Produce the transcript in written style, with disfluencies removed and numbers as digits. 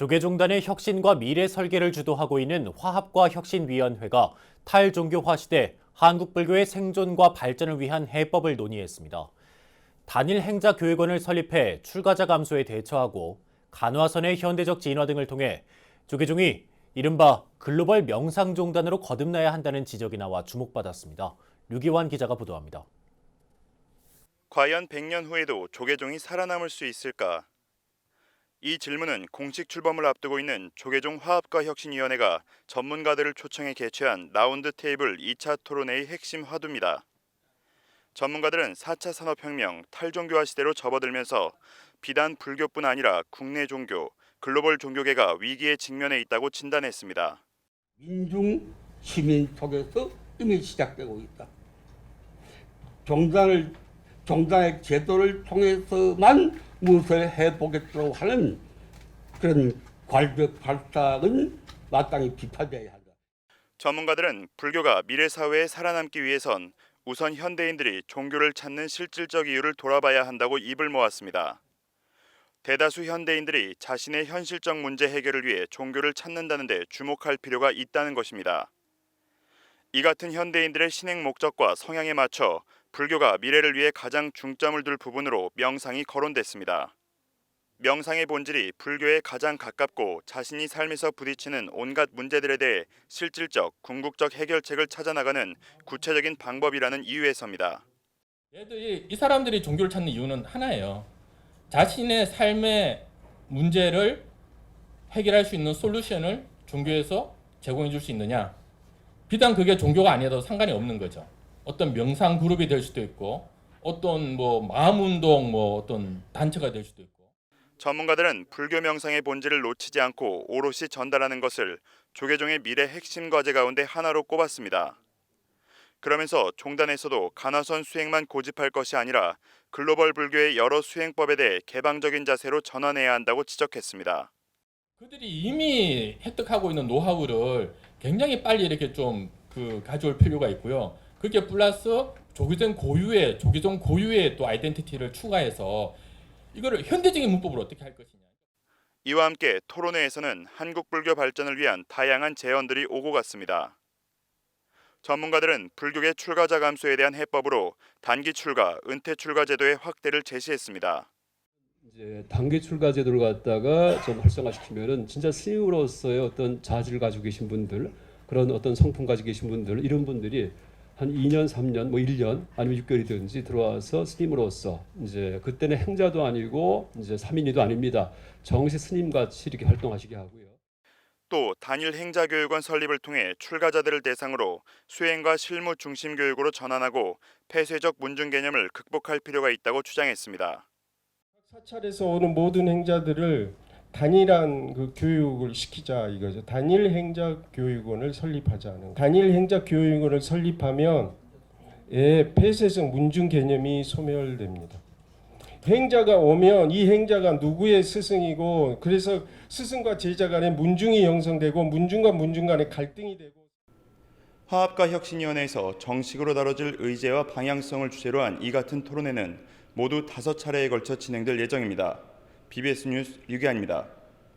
조계종단의 혁신과 미래 설계를 주도하고 있는 화합과 혁신위원회가 탈종교화 시대 한국불교의 생존과 발전을 위한 해법을 논의했습니다. 단일 행자교육원을 설립해 출가자 감소에 대처하고 간화선의 현대적 진화 등을 통해 조계종이 이른바 글로벌 명상종단으로 거듭나야 한다는 지적이 나와 주목받았습니다. 류기환 기자가 보도합니다. 과연 100년 후에도 조계종이 살아남을 수 있을까? 이 질문은 공식 출범을 앞두고 있는 조계종 화합과 혁신위원회가 전문가들을 초청해 개최한 라운드 테이블 2차 토론회의 핵심 화두입니다. 전문가들은 4차 산업혁명, 탈종교화 시대로 접어들면서 비단 불교뿐 아니라 국내 종교, 글로벌 종교계가 위기에 직면해 있다고 진단했습니다. 민중 시민 속에서 이미 시작되고 있다. 종단의 제도를 통해서만 무엇을 해보겠다고 하는 그런 괄벽 발상은 마땅히 비판돼야 한다. 전문가들은 불교가 미래 사회에 살아남기 위해선 우선 현대인들이 종교를 찾는 실질적 이유를 돌아봐야 한다고 입을 모았습니다. 대다수 현대인들이 자신의 현실적 문제 해결을 위해 종교를 찾는다는 데 주목할 필요가 있다는 것입니다. 이 같은 현대인들의 신행 목적과 성향에 맞춰 불교가 미래를 위해 가장 중점을 둘 부분으로 명상이 거론됐습니다. 명상의 본질이 불교에 가장 가깝고 자신이 삶에서 부딪히는 온갖 문제들에 대해 실질적, 궁극적 해결책을 찾아나가는 구체적인 방법이라는 이유에서입니다. 이 사람들이 종교를 찾는 이유는 하나예요. 자신의 삶의 문제를 해결할 수 있는 솔루션을 종교에서 제공해 줄 수 있느냐. 비단 그게 종교가 아니어도 상관이 없는 거죠. 어떤 명상 그룹이 될 수도 있고 어떤 마음운동 어떤 단체가 될 수도 있고. 전문가들은 불교 명상의 본질을 놓치지 않고 오롯이 전달하는 것을 조계종의 미래 핵심 과제 가운데 하나로 꼽았습니다. 그러면서 종단에서도 간화선 수행만 고집할 것이 아니라 글로벌 불교의 여러 수행법에 대해 개방적인 자세로 전환해야 한다고 지적했습니다. 그들이 이미 획득하고 있는 노하우를 굉장히 빨리 이렇게 좀 가져올 필요가 있고요. 그게 플러스 조계종 고유의 또 아이덴티티를 추가해서 이거를 현대적인 문법으로 어떻게 할 것이냐. 이와 함께 토론회에서는 한국 불교 발전을 위한 다양한 제언들이 오고 갔습니다. 전문가들은 불교계 출가자 감소에 대한 해법으로 단기 출가, 은퇴 출가 제도의 확대를 제시했습니다. 이제 단기 출가 제도를 갖다가 좀 활성화시키면은 진짜 스님으로서의 어떤 자질을 가지고 계신 분들, 그런 어떤 성품 가지고 계신 분들, 이런 분들이 한 2년, 3년, 1년 아니면 6개월이든지 들어와서 스님으로서 이제 그때는 행자도 아니고 이제 사민이도 아닙니다. 정식 스님 같이 이렇게 활동하시게 하고요. 또 단일 행자교육원 설립을 통해 출가자들을 대상으로 수행과 실무 중심 교육으로 전환하고 폐쇄적 문중 개념을 극복할 필요가 있다고 주장했습니다. 사찰에서 오는 모든 행자들을 단일한 교육을 시키자 이거죠. 단일 행자 교육원을 설립하자는. 단일 행자 교육원을 설립하면 폐쇄적 문중 개념이 소멸됩니다. 행자가 오면 이 행자가 누구의 스승이고 그래서 스승과 제자 간에 문중이 형성되고 문중과 문중 간에 갈등이 되고. 화합과 혁신위원회에서 정식으로 다뤄질 의제와 방향성을 주제로 한 이 같은 토론회는 모두 5차례에 걸쳐 진행될 예정입니다. BBS 뉴스 류기환입니다.